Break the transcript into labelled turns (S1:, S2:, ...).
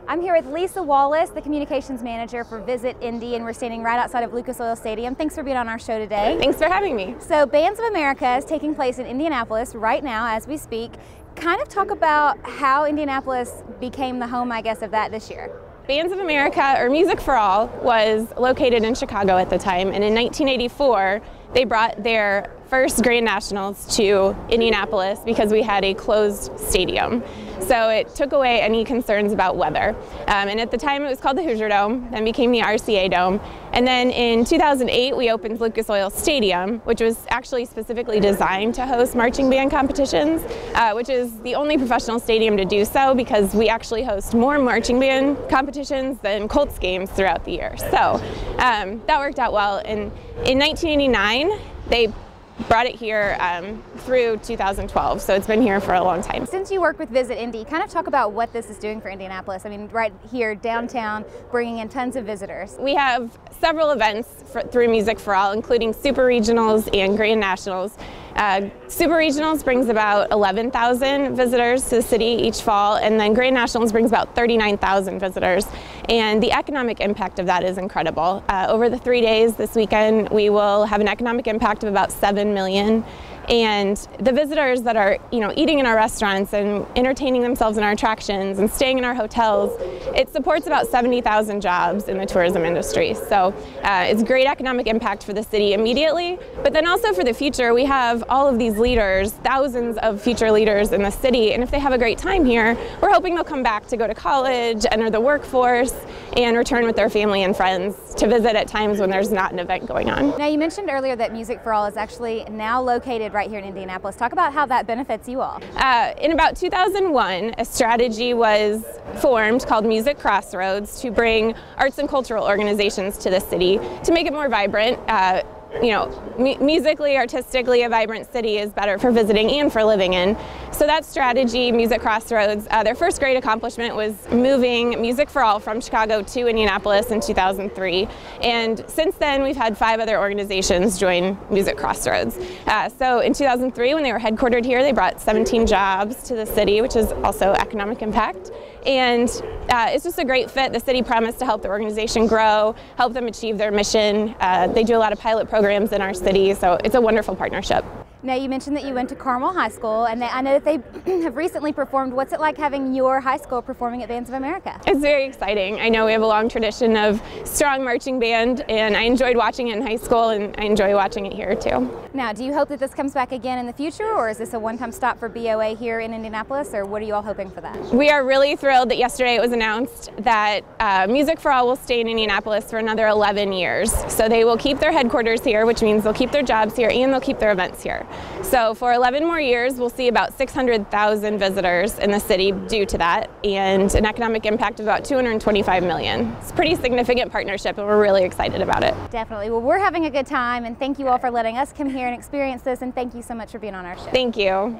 S1: I'm here with Lisa Wallace, the communications manager for Visit Indy, and we're standing right outside of Lucas Oil Stadium. Thanks for being on our show today.
S2: Thanks for having me.
S1: So Bands of America is taking place in Indianapolis right now as we speak. Kind of talk about how Indianapolis became the home, I guess, of that this year.
S2: Bands of America, or Music for All, was located in Chicago at the time, and in 1984 they brought their first Grand Nationals to Indianapolis because we had a closed stadium. So it took away any concerns about weather. And at the time it was called the Hoosier Dome, then became the RCA Dome. And then in 2008 we opened Lucas Oil Stadium, which was actually specifically designed to host marching band competitions, which is the only professional stadium to do so because we actually host more marching band competitions than Colts games throughout the year. So that worked out well. And in 1989, they brought it here through 2012, so it's been here for a long time.
S1: Since you work with Visit Indy, kind of talk about what this is doing for Indianapolis. I mean, right here downtown, bringing in tons of visitors.
S2: We have several events through Music for All, including Super Regionals and Grand Nationals. Super Regionals brings about 11,000 visitors to the city each fall, and then Grand Nationals brings about 39,000 visitors. And the economic impact of that is incredible. Over the 3 days this weekend, we will have an economic impact of about $7 million. And the visitors that are, eating in our restaurants and entertaining themselves in our attractions and staying in our hotels, it supports about 70,000 jobs in the tourism industry. So it's great economic impact for the city immediately, but then also for the future. We have all of these leaders, thousands of future leaders in the city, and if they have a great time here, we're hoping they'll come back to go to college, enter the workforce, and return with their family and friends to visit at times when there's not an event going on.
S1: Now, you mentioned earlier that Music for All is actually now located right here in Indianapolis. Talk about how that benefits you all.
S2: In about 2001, a strategy was formed called Music Crossroads to bring arts and cultural organizations to the city to make it more vibrant. Musically, artistically, a vibrant city is better for visiting and for living in. So that strategy, Music Crossroads, their first great accomplishment was moving Music for All from Chicago to Indianapolis in 2003. And since then, we've had 5 other organizations join Music Crossroads. So in 2003, when they were headquartered here, they brought 17 jobs to the city, which is also economic impact. And it's just a great fit. The city promised to help the organization grow, help them achieve their mission. They do a lot of pilot programs in our city, so it's a wonderful partnership.
S1: Now, you mentioned that you went to Carmel High School, and I know that they have recently performed. What's it like having your high school performing at Bands of America?
S2: It's very exciting. I know we have a long tradition of strong marching band, and I enjoyed watching it in high school, and I enjoy watching it here too.
S1: Now, do you hope that this comes back again in the future, or is this a one-time stop for BOA here in Indianapolis, or what are you all hoping for that?
S2: We are really thrilled that yesterday it was announced that Music for All will stay in Indianapolis for another 11 years. So they will keep their headquarters here, which means they'll keep their jobs here, and they'll keep their events here. So for 11 more years, we'll see about 600,000 visitors in the city due to that, and an economic impact of about $225 million. It's a pretty significant partnership, and we're really excited about it.
S1: Definitely. Well, we're having a good time, and thank you all for letting us come here and experience this, and thank you so much for being on our show.
S2: Thank you.